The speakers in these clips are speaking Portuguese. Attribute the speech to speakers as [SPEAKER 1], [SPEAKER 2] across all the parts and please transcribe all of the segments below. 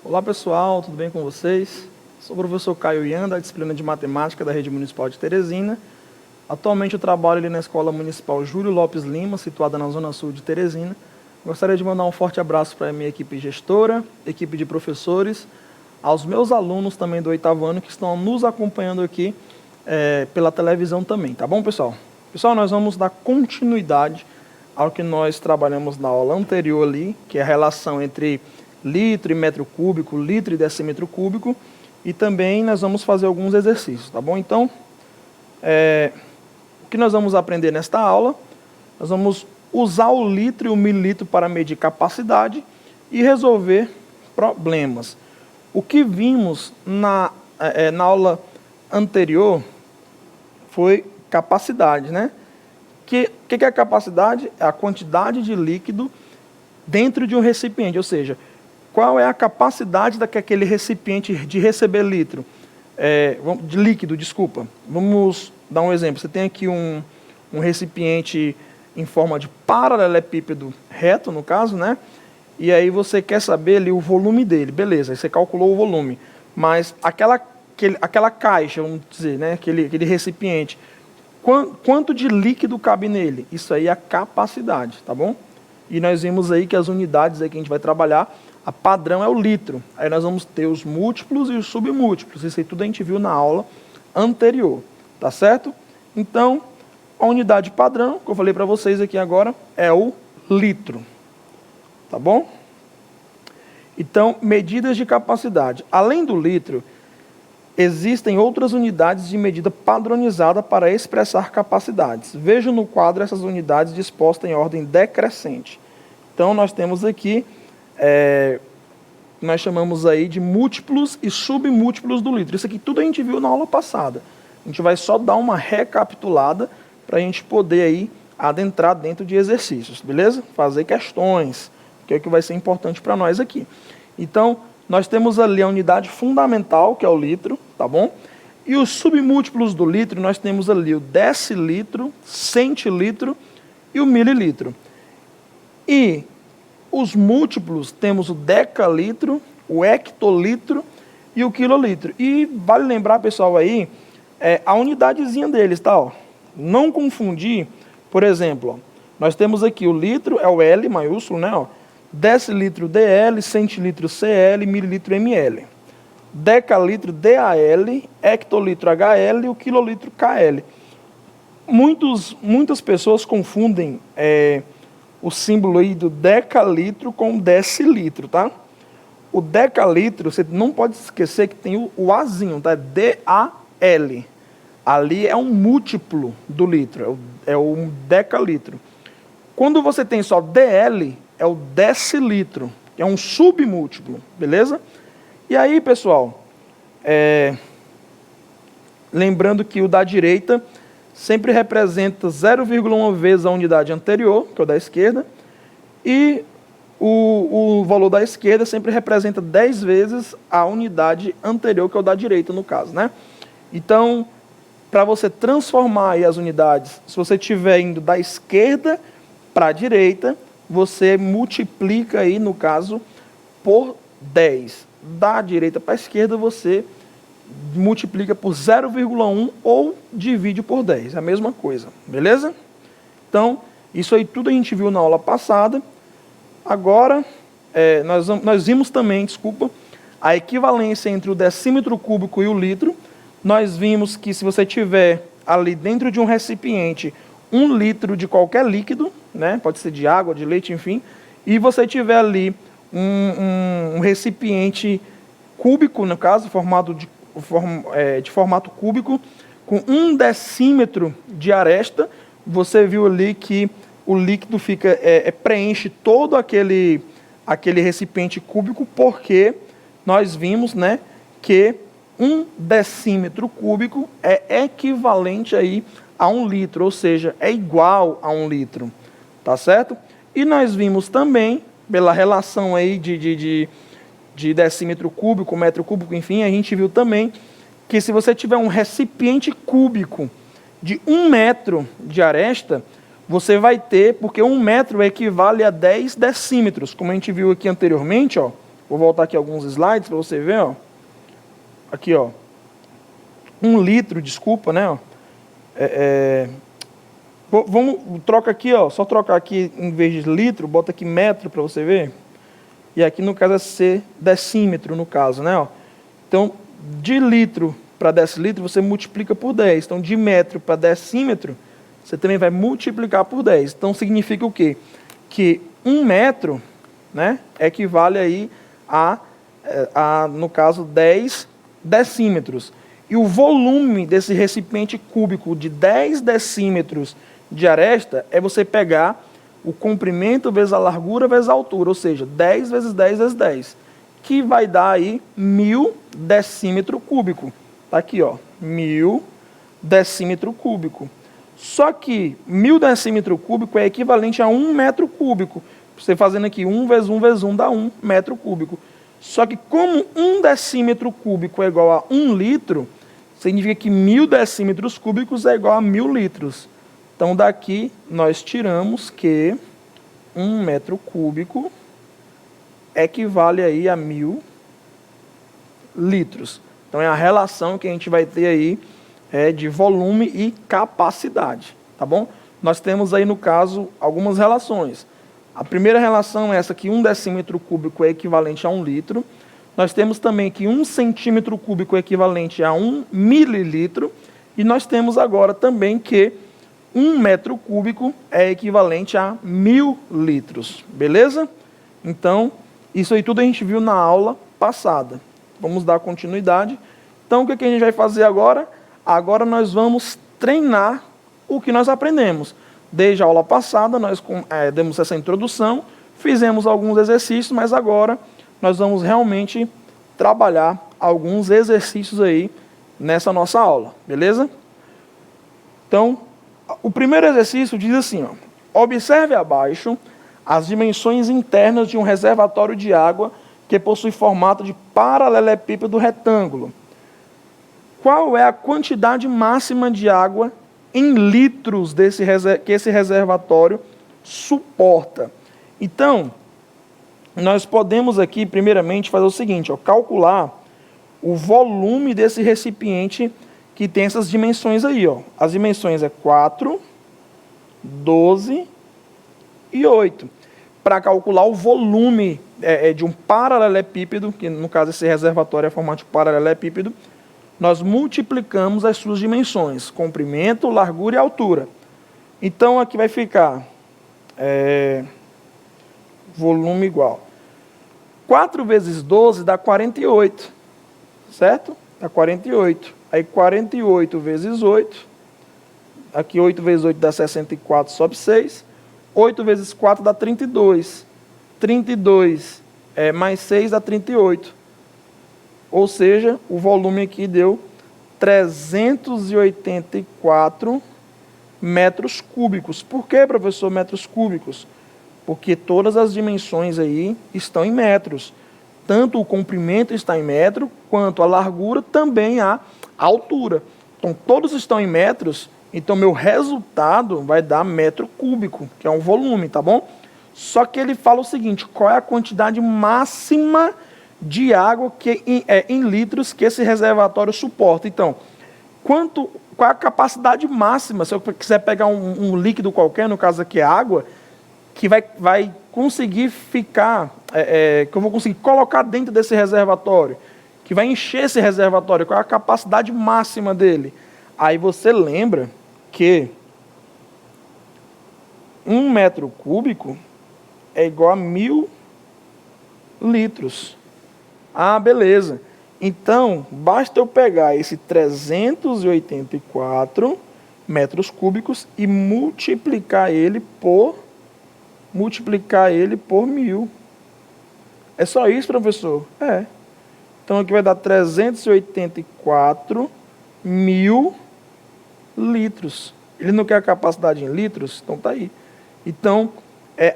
[SPEAKER 1] Olá pessoal, tudo bem com vocês? Sou o professor Caio Ian, da disciplina de Matemática da Rede Municipal de Teresina. Atualmente eu trabalho ali na Escola Municipal Júlio Lopes Lima, situada na Zona Sul de Teresina. Gostaria de mandar um forte abraço para a minha equipe gestora, equipe de professores, aos meus alunos também do 8º ano que estão nos acompanhando aqui pela televisão também, tá bom, pessoal? Pessoal, nós vamos dar continuidade ao que nós trabalhamos na aula anterior ali, que é a relação entre litro e metro cúbico, litro e decímetro cúbico, e também nós vamos fazer alguns exercícios, tá bom? Então, o que nós vamos aprender nesta aula? Nós vamos usar o litro e o mililitro para medir capacidade e resolver problemas. O que vimos na aula anterior foi capacidade, né? O que é a capacidade? É a quantidade de líquido dentro de um recipiente, ou seja, qual é a capacidade daquele recipiente de receber litro? De líquido, desculpa. Vamos dar um exemplo. Você tem aqui um recipiente em forma de paralelepípedo reto, no caso, né? E aí você quer saber ali o volume dele. Beleza, aí você calculou o volume. Mas aquela caixa, vamos dizer, né? Aquele recipiente, quanto de líquido cabe nele? Isso aí é a capacidade, tá bom? E nós vimos aí que as unidades aí que a gente vai trabalhar, a padrão é o litro. Aí nós vamos ter os múltiplos e os submúltiplos. Isso aí tudo a gente viu na aula anterior, tá certo? Então, a unidade padrão, que eu falei para vocês aqui agora, é o litro, tá bom? Então, medidas de capacidade. Além do litro, existem outras unidades de medida padronizada para expressar capacidades. Veja no quadro essas unidades dispostas em ordem decrescente. Então, nós temos aqui, nós chamamos aí de múltiplos e submúltiplos do litro. Isso aqui tudo a gente viu na aula passada. A gente vai só dar uma recapitulada para a gente poder aí adentrar dentro de exercícios, beleza? Fazer questões, que é o que vai ser importante para nós aqui. Então, nós temos ali a unidade fundamental, que é o litro, tá bom? E os submúltiplos do litro, nós temos ali o decilitro, centilitro e o mililitro. E os múltiplos, temos o decalitro, o hectolitro e o quilolitro. E vale lembrar, pessoal, aí, a unidadezinha deles, tá? Ó. Não confundir, por exemplo, ó, nós temos aqui o litro, é o L maiúsculo, né? Ó, decilitro DL, centilitro CL, mililitro ML. Decalitro DAL, hectolitro HL e o quilolitro KL. Muitas pessoas confundem o símbolo aí do decalitro com decilitro, tá? O decalitro, você não pode esquecer que tem o Azinho, tá? DAL. Ali é um múltiplo do litro, é o decalitro. Quando você tem só DL, é o decilitro, que é um submúltiplo, beleza? E aí, pessoal, lembrando que o da direita sempre representa 0,1 vezes a unidade anterior, que é o da esquerda, e o valor da esquerda sempre representa 10 vezes a unidade anterior, que é o da direita, no caso, né? Então, para você transformar aí as unidades, se você estiver indo da esquerda para a direita, você multiplica aí, no caso, por 10. Da direita para a esquerda, você multiplica por 0,1 ou divide por 10. É a mesma coisa, beleza? Então, isso aí tudo a gente viu na aula passada. Agora, nós vimos também, a equivalência entre o decímetro cúbico e o litro. Nós vimos que se você tiver ali dentro de um recipiente 1 litro de qualquer líquido, né, pode ser de água, de leite, enfim, e você tiver ali um recipiente cúbico, no caso, de formato cúbico, com 1 decímetro de aresta, você viu ali que o líquido preenche todo aquele recipiente cúbico, porque nós vimos, né, que 1 decímetro cúbico é equivalente aí a 1 litro, ou seja, é igual a 1 litro, tá certo? E nós vimos também, pela relação aí de decímetro cúbico, metro cúbico, enfim, a gente viu também que se você tiver um recipiente cúbico de 1 metro de aresta, você vai ter, porque 1 metro equivale a 10 decímetros, como a gente viu aqui anteriormente, ó, Vou voltar aqui alguns slides para você ver, ó. Aqui, ó. 1 litro, desculpa, né? Ó. Vamos, troca aqui, ó. Só trocar aqui, em vez de litro, bota aqui metro para você ver. E aqui, no caso, é ser decímetro, no caso, né? Ó. Então, de litro para decilitro, você multiplica por 10. Então, de metro para decímetro, você também vai multiplicar por 10. Então, significa o quê? Que 1 metro, né, equivale aí no caso, 10 decímetros. E o volume desse recipiente cúbico de 10 decímetros de aresta é você pegar o comprimento vezes a largura vezes a altura, ou seja, 10 vezes 10 vezes 10, que vai dar aí 1000 decímetro cúbico. Está aqui, ó, 1000 decímetro cúbico. Só que 1000 decímetro cúbico é equivalente a 1 metro cúbico. Você fazendo aqui 1 vezes 1 vezes 1 dá 1 metro cúbico. Só que como 1 decímetro cúbico é igual a 1 litro, significa que 1000 decímetros cúbicos é igual a 1000 litros. Então, daqui nós tiramos que 1 metro cúbico equivale aí a 1000 litros. Então, é a relação que a gente vai ter aí de volume e capacidade, tá bom? Nós temos aí, no caso, algumas relações. A primeira relação é essa, que 1 decímetro cúbico é equivalente a 1 litro. Nós temos também que 1 centímetro cúbico é equivalente a 1 mililitro. E nós temos agora também que 1 metro cúbico é equivalente a 1000 litros. Beleza? Então, isso aí tudo a gente viu na aula passada. Vamos dar continuidade. Então, o que a gente vai fazer agora? Agora nós vamos treinar o que nós aprendemos. Desde a aula passada, nós demos essa introdução, fizemos alguns exercícios, mas agora nós vamos realmente trabalhar alguns exercícios aí nessa nossa aula, beleza? Então, o primeiro exercício diz assim, ó, observe abaixo as dimensões internas de um reservatório de água que possui formato de paralelepípedo retângulo. Qual é a quantidade máxima de água em litros que esse reservatório suporta? Então, nós podemos aqui, primeiramente, fazer o seguinte, ó, calcular o volume desse recipiente que tem essas dimensões aí. Ó. As dimensões é 4, 12 e 8. Para calcular o volume de um paralelepípedo, que no caso esse reservatório é formato de paralelepípedo, nós multiplicamos as suas dimensões, comprimento, largura e altura. Então, aqui vai ficar volume igual. 4 vezes 12 dá 48, certo? Dá 48. Aí, 48 vezes 8, aqui 8 vezes 8 dá 64, sobe 6. 8 vezes 4 dá 32. 32 mais 6 dá 38. Ou seja, o volume aqui deu 384 metros cúbicos. Por que, professor, metros cúbicos? Porque todas as dimensões aí estão em metros. Tanto o comprimento está em metro, quanto a largura também a altura. Então, todos estão em metros, então meu resultado vai dar metro cúbico, que é um volume, tá bom? Só que ele fala o seguinte, qual é a quantidade máxima de água em litros que esse reservatório suporta. Então, qual é a capacidade máxima, se eu quiser pegar um líquido qualquer, no caso aqui é água, que vai conseguir ficar, que eu vou conseguir colocar dentro desse reservatório, que vai encher esse reservatório, qual é a capacidade máxima dele? Aí você lembra que 1 metro cúbico é igual a 1000 litros. Ah, beleza. Então, basta eu pegar esse 384 metros cúbicos e multiplicar ele por 1000. É só isso, professor? É. Então, aqui vai dar 384 mil litros. Ele não quer a capacidade em litros? Então, tá aí. Então,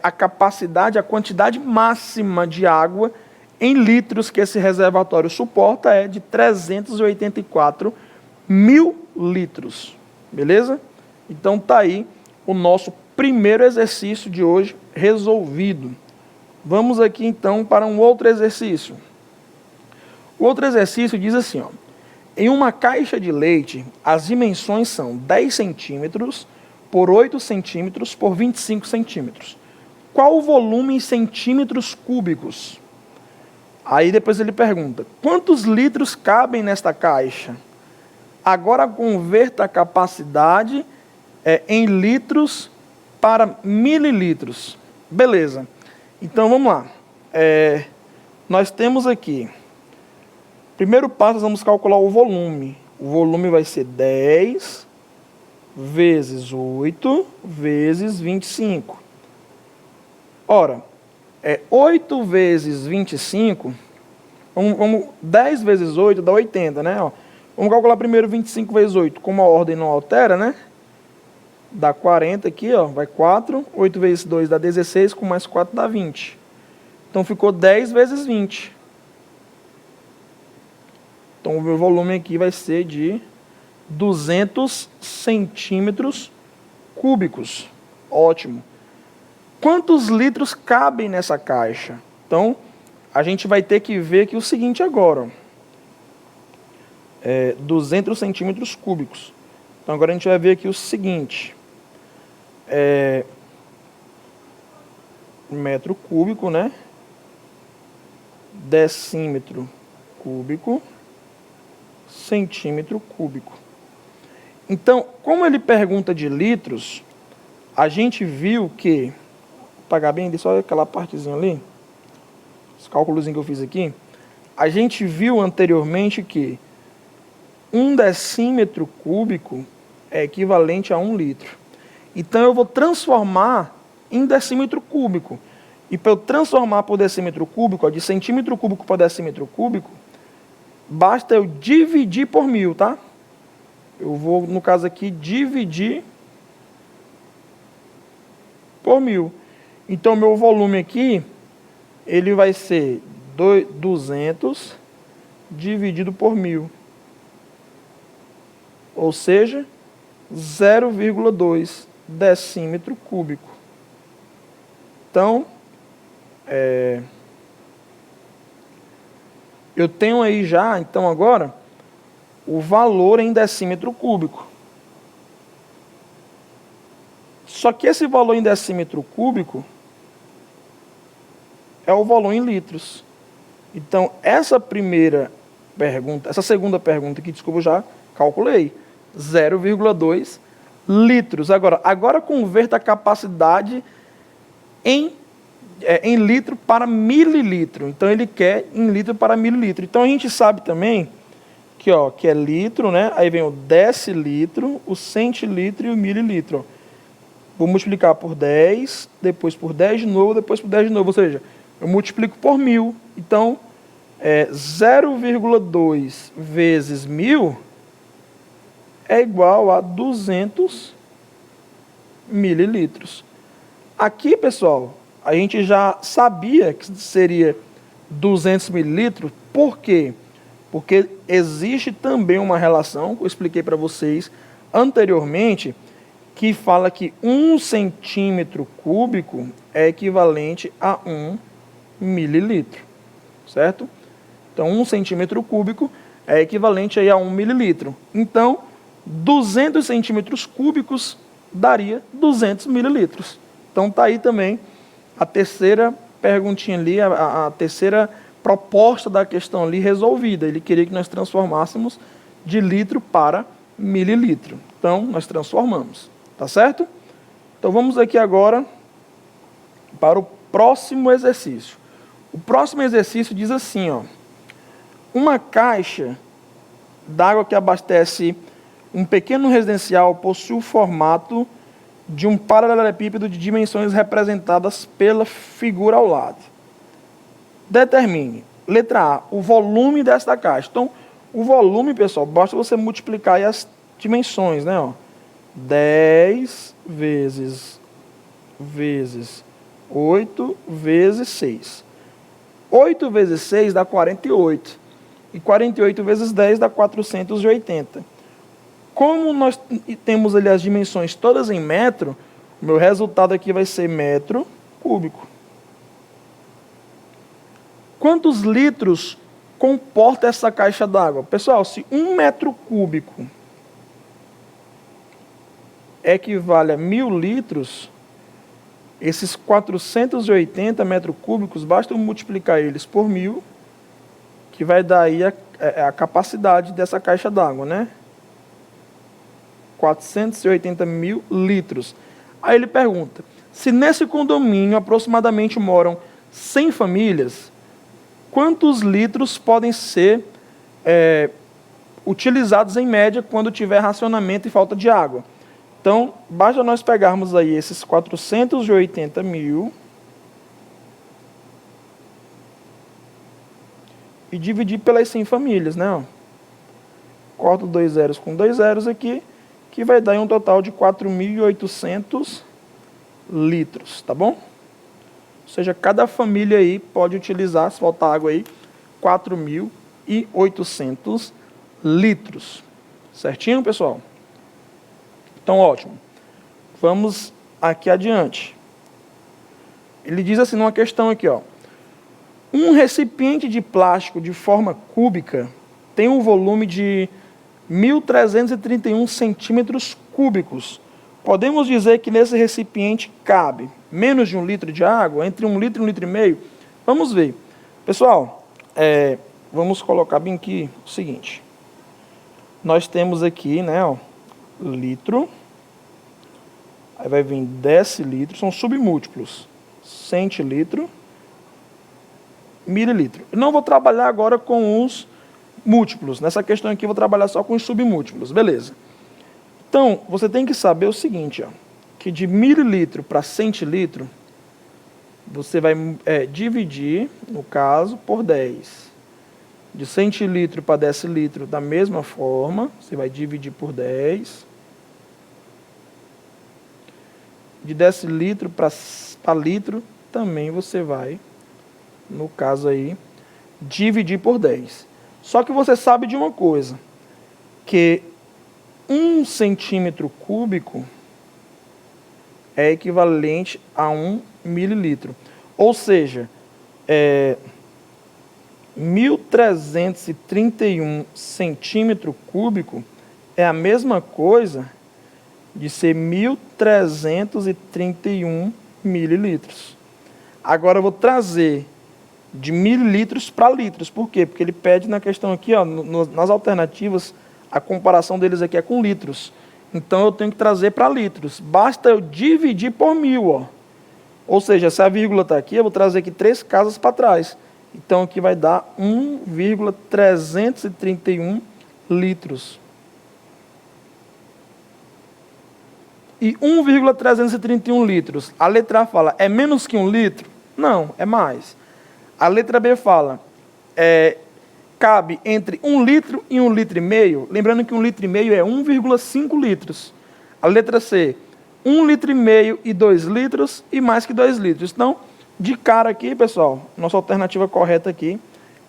[SPEAKER 1] a capacidade, a quantidade máxima de água em litros que esse reservatório suporta é de 384 mil litros. Beleza? Então, tá aí o nosso primeiro exercício de hoje resolvido. Vamos aqui, então, para um outro exercício. O outro exercício diz assim, ó, em uma caixa de leite, as dimensões são 10 centímetros por 8 centímetros por 25 centímetros. Qual o volume em centímetros cúbicos? Aí depois ele pergunta, quantos litros cabem nesta caixa? Agora converta a capacidade em litros para mililitros. Beleza. Então vamos lá. Nós temos aqui, primeiro passo, nós vamos calcular o volume. O volume vai ser 10 vezes 8 vezes 25. Ora, 8 vezes 25, 10 vezes 8 dá 80, né? Ó, vamos calcular primeiro 25 vezes 8, como a ordem não altera, né? Dá 40 aqui, ó, vai 4, 8 vezes 2 dá 16, com mais 4 dá 20. Então ficou 10 vezes 20. Então o meu volume aqui vai ser de 200 centímetros cúbicos. Ótimo. Quantos litros cabem nessa caixa? Então, a gente vai ter que ver aqui o seguinte agora. 200 centímetros cúbicos. Então, agora a gente vai ver aqui o seguinte. Metro cúbico, né? Decímetro cúbico. Centímetro cúbico. Então, como ele pergunta de litros, a gente viu que... Pagar bem, só aquela partezinha ali, os cálculos que eu fiz aqui, a gente viu anteriormente que 1 decímetro cúbico é equivalente a 1 litro. Então eu vou transformar em decímetro cúbico. E para eu transformar por decímetro cúbico, ó, de centímetro cúbico para decímetro cúbico, basta eu dividir por 1000, tá? Eu vou, no caso aqui, dividir por 1000. Então, meu volume aqui, ele vai ser 200 dividido por 1000. Ou seja, 0,2 decímetro cúbico. Então, eu tenho aí já, então agora, o valor em decímetro cúbico. Só que esse valor em decímetro cúbico é o valor em litros. Então, essa segunda pergunta aqui, desculpa, eu já calculei. 0,2 litros. Agora converta a capacidade em litro para mililitro. Então, ele quer em litro para mililitro. Então, a gente sabe também que é litro, né? Aí vem o decilitro, o centilitro e o mililitro. Ó. Vou multiplicar por 10, depois por 10 de novo, depois por 10 de novo. Ou seja, eu multiplico por 1000. Então, 0,2 vezes 1000 é igual a 200 mililitros. Aqui, pessoal, a gente já sabia que seria 200 mililitros. Por quê? Porque existe também uma relação, que eu expliquei para vocês anteriormente, que fala que 1 centímetro cúbico é equivalente a 1 mililitro, certo? Então, 1 centímetro cúbico é equivalente aí a 1 mililitro. Então, 200 centímetros cúbicos daria 200 mililitros. Então, está aí também a terceira perguntinha ali, a terceira proposta da questão ali resolvida. Ele queria que nós transformássemos de litro para mililitro. Então, nós transformamos. Tá certo? Então, vamos aqui agora para o próximo exercício. O próximo exercício diz assim, ó. Uma caixa d'água que abastece um pequeno residencial possui o formato de um paralelepípedo de dimensões representadas pela figura ao lado. Determine, letra A, o volume desta caixa. Então, o volume, pessoal, basta você multiplicar aí as dimensões, né? Ó. 10 vezes 8 vezes 6. 8 vezes 6 dá 48. E 48 vezes 10 dá 480. Como nós temos ali as dimensões todas em metro, o meu resultado aqui vai ser metro cúbico. Quantos litros comporta essa caixa d'água? Pessoal, se 1 metro cúbico equivale a 1.000 litros, esses 480 metros cúbicos, basta eu multiplicar eles por 1.000, que vai dar aí a capacidade dessa caixa d'água, né? 480.000 litros. Aí ele pergunta, se nesse condomínio aproximadamente moram 100 famílias, quantos litros podem ser utilizados em média quando tiver racionamento e falta de água? Então, basta nós pegarmos aí esses 480.000 e dividir pelas 100 famílias, né? Ó. Corto 2 zeros com 2 zeros aqui, que vai dar um total de 4.800 litros, tá bom? Ou seja, cada família aí pode utilizar, se faltar água aí, 4.800 litros. Certinho, pessoal? Então, ótimo. Vamos aqui adiante. Ele diz assim, numa questão aqui, ó. Um recipiente de plástico de forma cúbica tem um volume de 1.331 centímetros cúbicos. Podemos dizer que nesse recipiente cabe menos de 1 litro de água, entre 1 litro e 1,5 litro? Vamos ver. Pessoal, vamos colocar bem aqui o seguinte. Nós temos aqui, né, ó, litro, aí vai vir decilitro, são submúltiplos, centilitro, mililitro. Eu não vou trabalhar agora com os múltiplos, nessa questão aqui eu vou trabalhar só com os submúltiplos, beleza. Então, você tem que saber o seguinte, ó, que de mililitro para centilitro, você vai dividir, no caso, por 10. De centilitro para decilitro, da mesma forma, você vai dividir por 10. De decilitro para litro, também você vai, no caso aí, dividir por 10. Só que você sabe de uma coisa, que 1 centímetro cúbico é equivalente a 1 mililitro. Ou seja, 1.331 centímetro cúbico é a mesma coisa de ser 1.331 mililitros. Agora eu vou trazer de mililitros para litros. Por quê? Porque ele pede na questão aqui, ó, nas alternativas, a comparação deles aqui é com litros. Então eu tenho que trazer para litros. Basta eu dividir por 1.000, ó. Ou seja, se a vírgula está aqui, eu vou trazer aqui 3 casas para trás. Então, aqui vai dar 1,331 litros. E 1,331 litros, a letra A fala, é menos que 1 litro? Não, é mais. A letra B fala, cabe entre 1 litro e 1,5 litro. Lembrando que 1,5 litro é 1,5 litros. A letra C, 1,5 litro e 2 litros e mais que 2 litros. Então, de cara aqui, pessoal, nossa alternativa correta aqui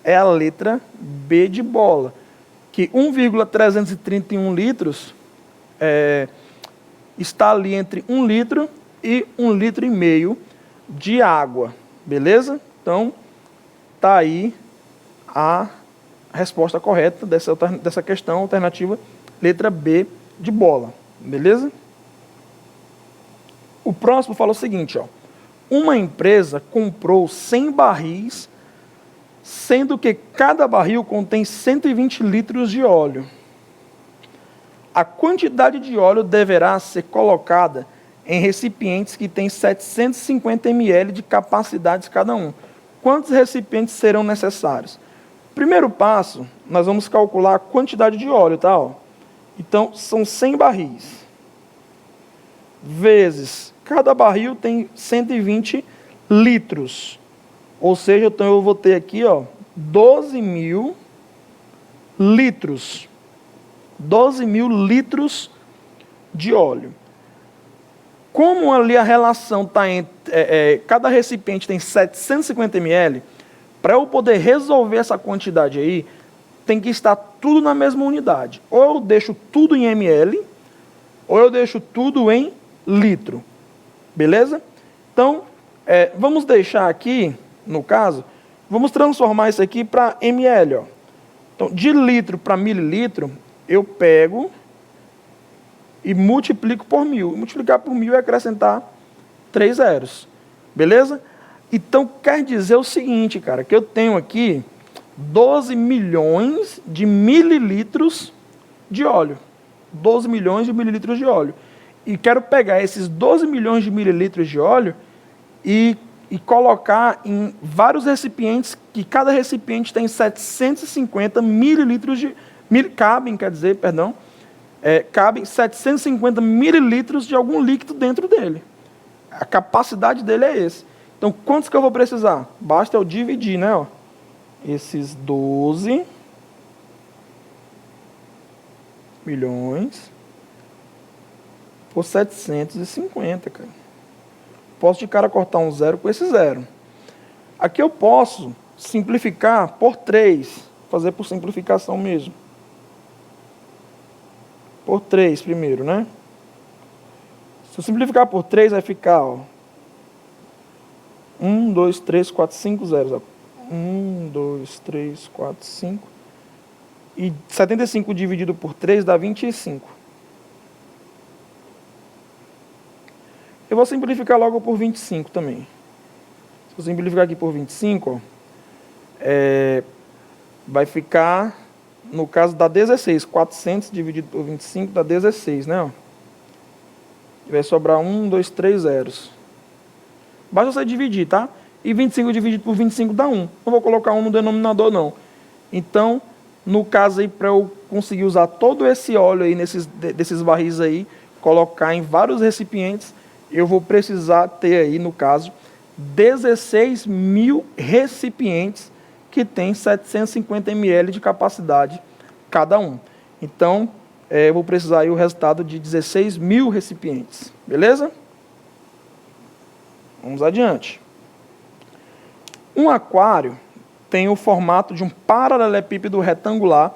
[SPEAKER 1] é a letra B de bola, que 1,331 litros está ali entre 1 litro e 1,5 litro de água, beleza? Então, está aí a resposta correta dessa questão, alternativa letra B de bola, beleza? O próximo fala o seguinte, ó. Uma empresa comprou 100 barris, sendo que cada barril contém 120 litros de óleo. A quantidade de óleo deverá ser colocada em recipientes que têm 750 ml de capacidade cada um. Quantos recipientes serão necessários? Primeiro passo, nós vamos calcular a quantidade de óleo, tá? Ó. Então, são 100 barris, vezes... Cada barril tem 120 litros. Ou seja, então eu vou ter aqui, ó, 12.000 litros. 12.000 litros de óleo. Como ali a relação está entre... cada recipiente tem 750 ml, para eu poder resolver essa quantidade aí, tem que estar tudo na mesma unidade. Ou eu deixo tudo em ml, ou eu deixo tudo em litro. Beleza? Então, vamos deixar aqui, no caso, Vamos transformar isso aqui para ml. Ó. Então, de litro para mililitro, eu pego e multiplico por 1000. Multiplicar por 1000 é acrescentar 3 zeros. Beleza? Então, quer dizer o seguinte, cara, que eu tenho aqui 12 milhões de mililitros de óleo. 12 milhões de mililitros de óleo. E quero pegar esses 12 milhões de mililitros de óleo e colocar em vários recipientes, que cada recipiente tem 750 mililitros de... cabem 750 mililitros de algum líquido dentro dele. A capacidade dele é esse. Então, quantos que eu vou precisar? Basta eu dividir, né? Ó, esses 12 milhões por 750, cara. Posso de cara cortar um zero com esse zero. Aqui eu posso simplificar por 3. Fazer por simplificação mesmo. Por 3 primeiro, né? Se eu simplificar por 3, vai ficar, ó, 1, 2, 3, 4, 5 zeros. Ó. 1, 2, 3, 4, 5. E 75 dividido por 3 dá 25. Eu vou simplificar logo por 25 também. Se eu simplificar aqui por 25, ó, vai ficar, no caso, dá 16. 400 dividido por 25 dá 16, né? Ó. E vai sobrar 1, 2, 3 zeros. Basta você dividir, tá? E 25 dividido por 25 dá 1. Não vou colocar 1 no denominador, não. Então, no caso aí, para eu conseguir usar todo esse óleo aí, desses barris aí, colocar em vários recipientes, eu vou precisar ter aí, no caso, 16 mil recipientes que tem 750 ml de capacidade cada um. Então, eu vou precisar aí o resultado de 16 mil recipientes. Beleza? Vamos adiante. Um aquário tem o formato de um paralelepípedo retangular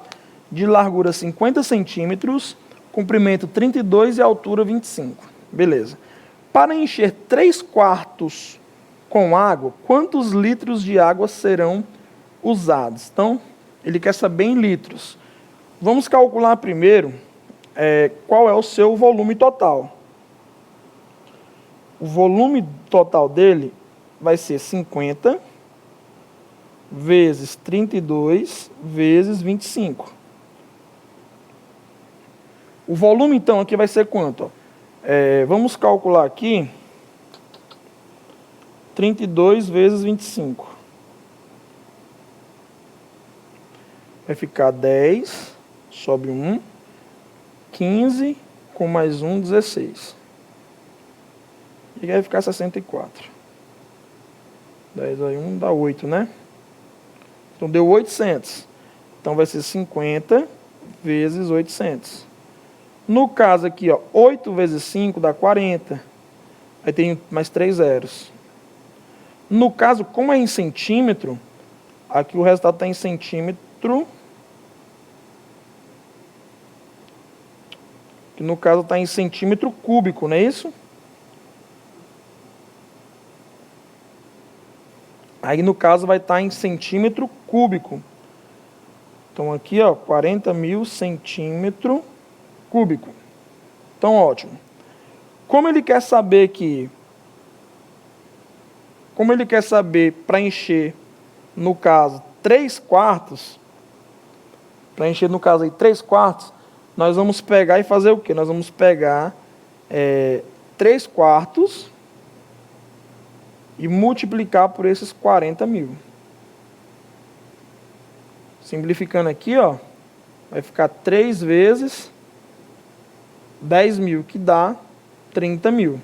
[SPEAKER 1] de largura 50 centímetros, comprimento 32 e altura 25. Beleza. Para encher 3/4 com água, quantos litros de água serão usados? Então, ele quer saber em litros. Vamos calcular primeiro qual é o seu volume total. O volume total dele vai ser 50 vezes 32 vezes 25. O volume, então, aqui vai ser quanto? Vamos calcular aqui 32 vezes 25. Vai ficar 10, sobe 1, 15, com mais 1, 16. E vai ficar 64. 10 aí 1 dá 8, né? Então deu 800. Então vai ser 50 vezes 800. No caso aqui, ó, 8 vezes 5 dá 40. Aí tem mais 3 zeros. No caso, como é em centímetro, aqui o resultado está em centímetro. Que no caso está em centímetro cúbico, não é isso? Aí no caso vai estar em centímetro cúbico. Então aqui, ó, 40 mil centímetro cúbico. Então, ótimo. Como ele quer saber para encher, no caso, 3/4, para encher, no caso aí, 3/4, nós vamos pegar e fazer o quê? Nós vamos pegar 3/4 e multiplicar por esses 40 mil. Simplificando aqui, ó, vai ficar 3 vezes 10 mil, que dá 30 mil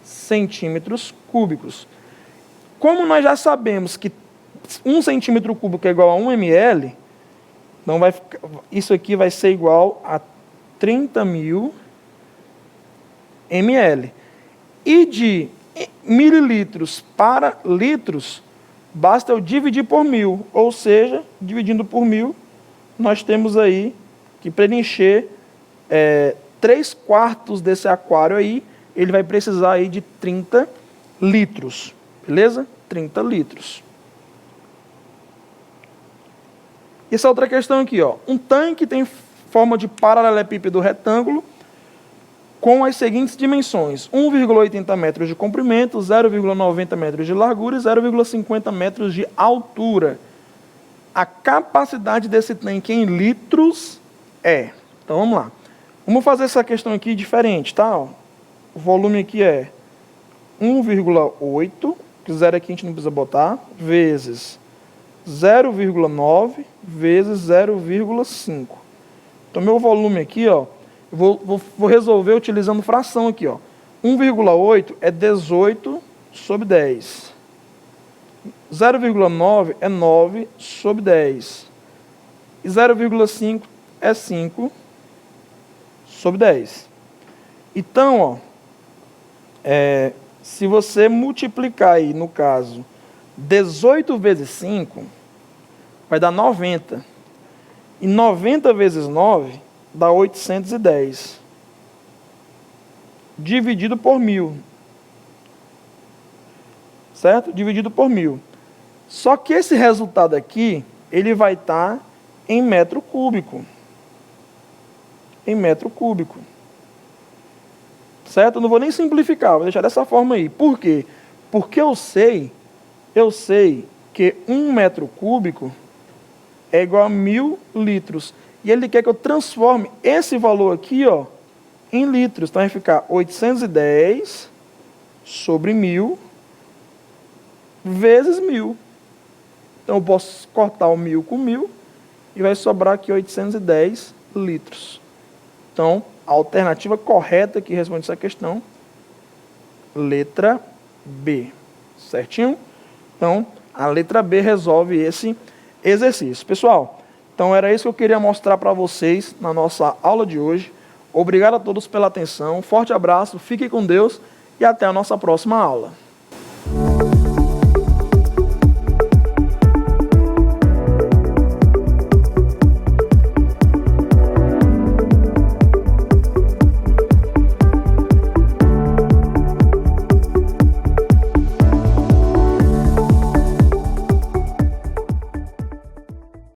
[SPEAKER 1] centímetros cúbicos. Como nós já sabemos que 1 centímetro cúbico é igual a 1 ml, então isso aqui vai ser igual a 30 mil ml. E de mililitros para litros, basta eu dividir por 1000. Ou seja, dividindo por 1000, nós temos aí que preencher 3/4 desse aquário aí, ele vai precisar aí de 30 litros. Beleza? 30 litros. E essa outra questão aqui, ó. Um tanque tem forma de paralelepípedo retângulo com as seguintes dimensões: 1,80 metros de comprimento, 0,90 metros de largura e 0,50 metros de altura. A capacidade desse tanque em litros é... Então, vamos lá. Vamos fazer essa questão aqui diferente, tá? O volume aqui é 1,8, que 0 aqui a gente não precisa botar, vezes 0,9 vezes 0,5. Então, meu volume aqui, ó, vou resolver utilizando fração aqui, ó. 1,8 é 18 sobre 10. 0,9 é 9 sobre 10. E 0,5 é 5 sobre 10. Então, ó, se você multiplicar aí, no caso, 18 vezes 5, vai dar 90. E 90 vezes 9 dá 810. Dividido por 1000. Certo? Dividido por 1000. Só que esse resultado aqui, ele vai estar em metro cúbico. Em metro cúbico. Certo? Eu não vou nem simplificar, vou deixar dessa forma aí. Por quê? Porque eu sei que 1 metro cúbico é igual a 1000 litros. E ele quer que eu transforme esse valor aqui, ó, em litros. Então vai ficar 810 sobre 1000 vezes 1000. Então eu posso cortar o 1000 com 1000 e vai sobrar aqui 810 litros. Então, a alternativa correta que responde essa questão, letra B. Certinho? Então, a letra B resolve esse exercício. Pessoal, então era isso que eu queria mostrar para vocês na nossa aula de hoje. Obrigado a todos pela atenção, forte abraço, fiquem com Deus e até a nossa próxima aula.